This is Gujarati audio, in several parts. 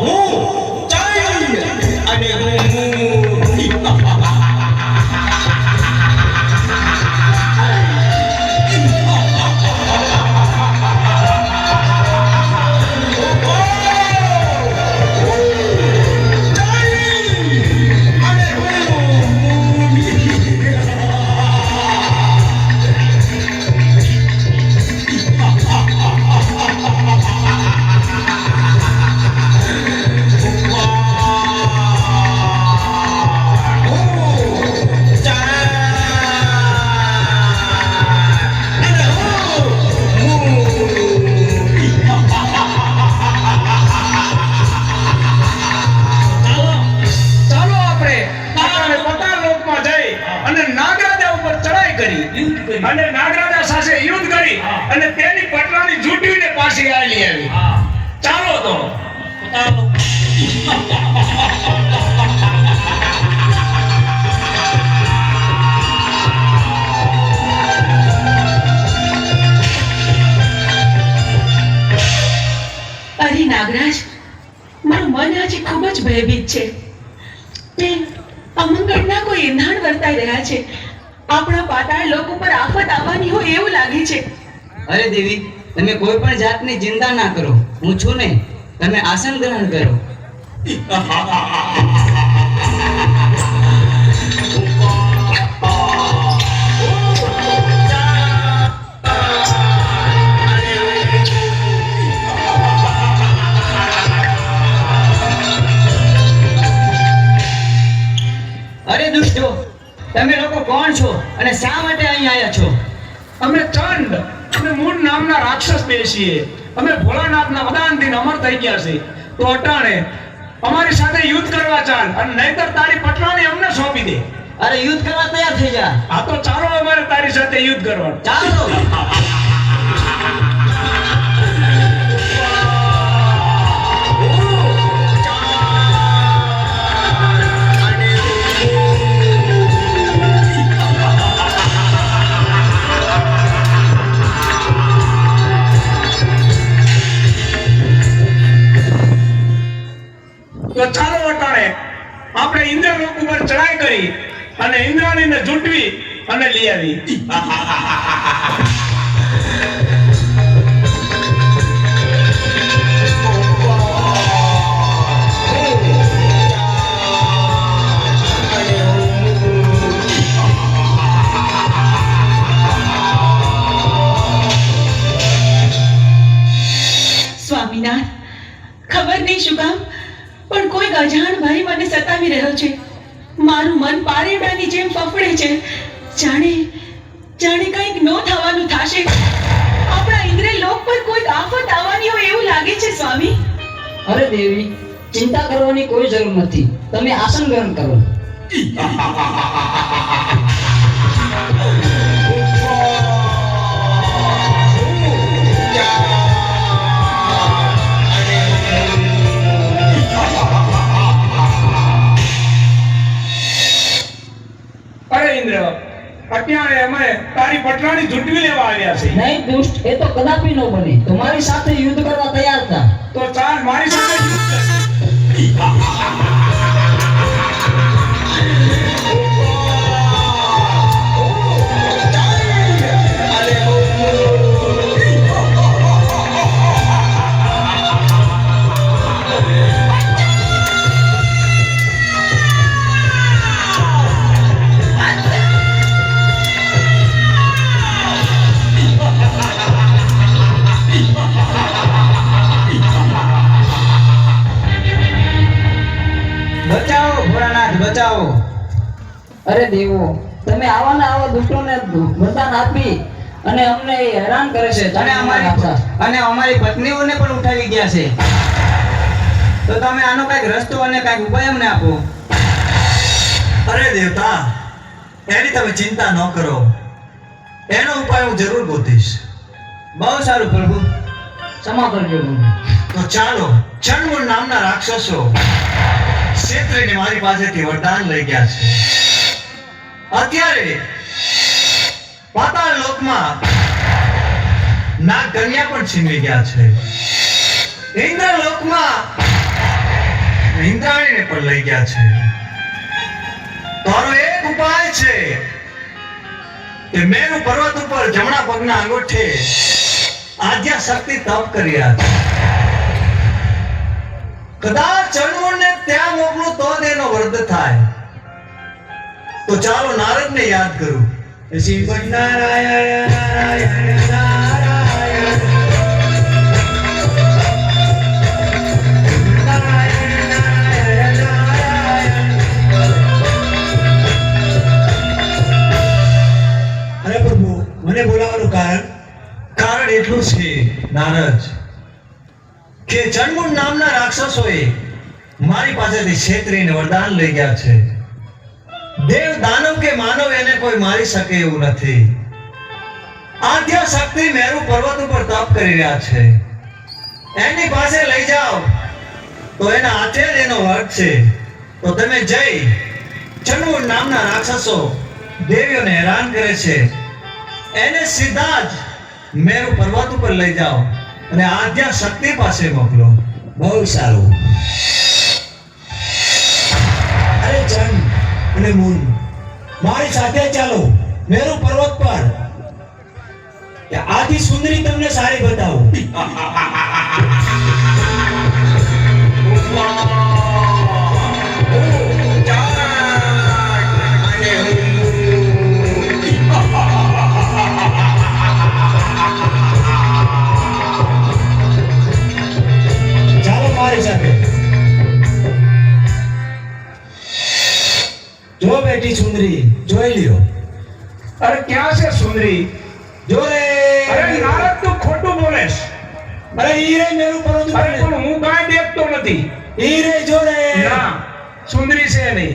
હું જય અને અને નાગરાજા સાથે યુદ્ધ કરી અને તેની પટરાની જૂટવીને પાછી આલી આવી. ચાલો તો અરે નાગરાજ, મારું મન આજે ખૂબ જ ભયભીત છે. તે અમંગળના કોઈ એંધાણ વર્તાઈ રહ્યા છે. આપણા પાતાળ લોક ઉપર આફત આવવાની હોય એવું લાગે છે. અરે દેવી, તમે કોઈ પણ જાતની ચિંતા ના કરો. હું છું ને, તમે આસન ગ્રહણ કરો. અરે દુષ્ટો, તમે લોકો કોણ છો અને શા માટે અહીં આવ્યા છો? અમે ચંડ અને મૂળ નામના રાક્ષસ બેસીએ. અમે ભોળાનાથના વરદાનથી અમર થઈ ગયા છે. તો અટાણે અમારી સાથે યુદ્ધ કરવા ચાલ, અને નહીતર તારી પટરાની અમને સોંપી દે. અરે યુદ્ધ કરવા તૈયાર થઈ જા. આ તો ચાલો અમારે તારી સાથે યુદ્ધ કરવાનું. ચાલો. તો ચાલો અટાણે આપણે ઇન્દ્રલોક ઉપર ચડાઈ કરી અને ઇન્દ્રાણીને જૂટવી અને લઈ આવી. સ્વામીનાથ, ખબર નહીં શું કામ પણ કોઈ અજાણ ભય મને સતાવી રહ્યો છે. મારું મન પારેડાની જેમ ફફડે છે. જાણે કંઈક ન થવાનું થશે. આપણા ઇન્દ્રિય લોક પર કોઈ આફત આવવાની હોય એવું લાગે છે સ્વામી. અરે દેવી, ચિંતા કરવાની કોઈ જરૂર નથી. તમે આસન ગ્રહણ કરો. અરે ઇન્દ્ર, અત્યારે અમે તારી પટરાની જૂટવી લેવા આવ્યા છે. નહીં દુષ્ટ, એ તો કદાપી ન બને. તમારી સાથે યુદ્ધ કરવા તૈયાર હતા. તો ચાલ મારી સાથે યુદ્ધ કર. બચાવો ભોળાનાથ, બચાવો. અરે દેવો, તમે આવા દુષ્ટોને વરદાન આપી અને અમને હેરાન કરે છે. અને અમારી પત્નીઓને પણ ઉઠાવી ગયા છે. તો તમે આનો કઈક રસ્તો અને કઈક ઉપાય અમને આપો. અરે દેવતા, એની તમે ચિંતા ન કરો. એનો ઉપાય હું જરૂર ગોતીશ. બહુ સારું પ્રભુ, ક્ષમા કરજો. તો ચાલો, ચંડમૂળ નામના રાક્ષસો ક્ષેત્રને મારી પાસેથી વરદાન લઈ ગયા છે. અત્યારે પાતાળ લોકમાં નાગ કન્યા પણ છીનવી ગયા છે. ઇન્દ્રલોકમાં ઇન્દ્રાણીને પણ લઈ ગયા છે. તારો એક ઉપાય છે કે મેરુ પર્વત ઉપર જમણા પગના અંગૂઠે આદ્યા શક્તિ તપ કરી રહ્યા છે. કદાચ ચણવળને ત્યાં મોકલું તો જ એનો વૃદ્ધ થાય. તો ચાલો નારદને યાદ કરું. શ્રીમદ નારાયણ નારાયણ નારાયણ નારાયણ નારાયણ. અરે પ્રભુ, મને બોલાવવાનું કારણ એટલું છે નારદ કે ચણમુંડ નામના રાક્ષસોએ મારી પાસેથી છેતરીને વરદાન લઈ ગયા છે. દેવ દાનવ કે માનવ એને કોઈ મારી શકે એવું નથી. આદ્યા શક્તિ મેરુ પર્વત ઉપર તપ કરી રહ્યા છે. એની પાસે લઈ જાઓ તો એના હાથે જ એનો વર્ગ છે. તો તમે જઈ ચણમુંડ નામના રાક્ષસો દેવીઓને હેરાન કરે છે એને સીધા જ મેરુ પર્વત ઉપર લઈ જાઓ અને આદ્યા શક્તિ પાસે મોકલો. બહુ સારું. અરે ચંદ અને મૂન, મારી સાથે ચાલો મેરુ પર્વત પર. આથી સુંદરી તમને સારી બતાવું. ચાલો મારી સાથે. જો બેટી સુંદરી, જોઈ લ્યો. અરે ક્યાં છે સુંદરી? જો રે. અરે નારદ, તું ખોટું બોલેશ. અરે ઈ રે મેરુ પર્વત ઉપર. અરે પણ હું કાંઈ દેખતો નથી. ઈ રે જો રે. ના, સુંદરી છે નહીં.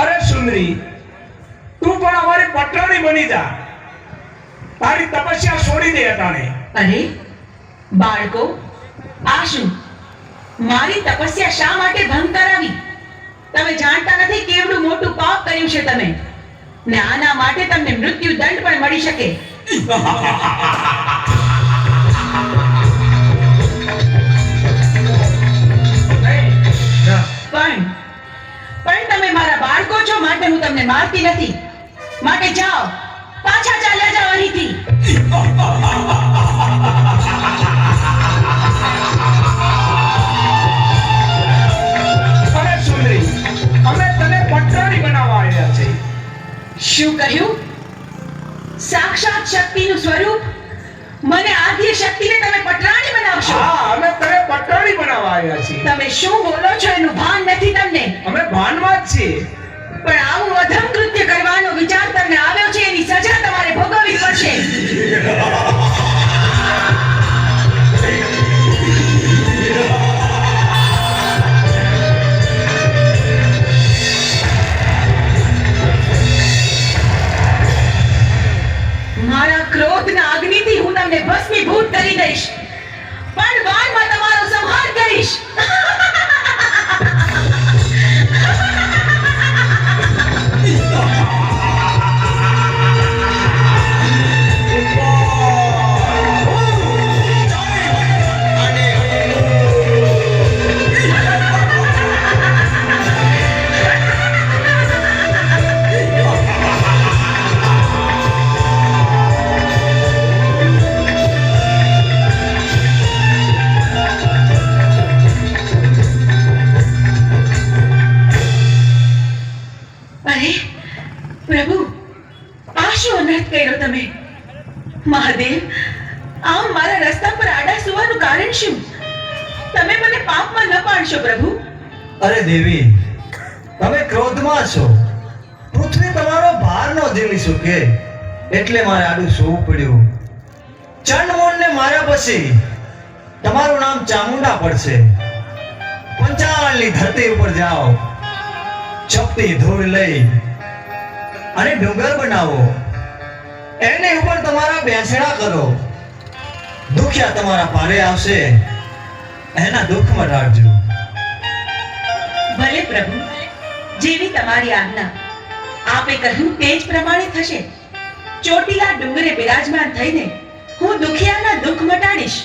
અરે સુંદરી, તું પણ અમારી પટરાણી બની જા. તારી તપસ્યા છોડી દે અટાણે. અરે બાળકો, આ શું? મારી તપસ્યા શા માટે ભંગ કરાવી? તમે જાણતા નથી કેવડું મોટું પાપ કર્યું છે તમે, ને આના માટે તમને મૃત્યુ દંડ પણ મળી શકે. પણ તમે મારા બાળકો છો માટે હું તમને મારતી નથી. માટે જાઓ, પાછા ચાલ્યા જાઓ અહીંથી. અરે સુંદરી, અમે તને પટરાણી બનાવવા આવ્યા છે. શું કહ્યું? સાક્ષાત શક્તિનું સ્વરૂપ મને આદ્ય શક્તિને તમે પટરાણી બનાવશો? હા, અમે તને પટરાણી બનાવવા આવ્યા છીએ. તમે શું બોલો છો એનું ભાન નથી તમને. અમે ભાનમાં જ છીએ. પણ આવું અધમ કૃત્ય કરવાનો વિચાર તમને આવ્યો છે, એની સજા તમારે ભોગવવી પડશે. મારા ક્રોધના અગ્નિથી હું તમને ભસ્મીભૂત કરી દઈશ, પણ વાનમાં તમારો સંહાર કરીશ. પ્રભુ, આ શું અનર્થ કર્યો તમે? મહાદેવ, આમ મારા રસ્તા પર આડા સુવાનું કારણ શું? તમે મને પાપમાં ન પાડશો પ્રભુ. અરે દેવી, તમે ક્રોધમાં છો. પૃથ્વી તમારો ભાર ન ઝીલી શકે એટલે મારે આડું સૂવું પડ્યું. ચંડમુંડને માર્યા પછી તમારું નામ ચામુંડા પડશે. પંચાળની ધરતી ઉપર જાઓ, ચપટી ધૂળ લઈ અને ડુંગર બનાવો, એની ઉપર તમારા બેસણા કરો. દુખિયા તમારા પારે આવશે, એના દુઃખ મટાડજો. ભલે પ્રભુ, જેવી તમારી આજ્ઞા. આપે કહ્યું તે જ પ્રમાણે થશે. ચોટીલા ડુંગરે બિરાજમાન થઈને હું દુખિયાના દુઃખ મટાડીશ.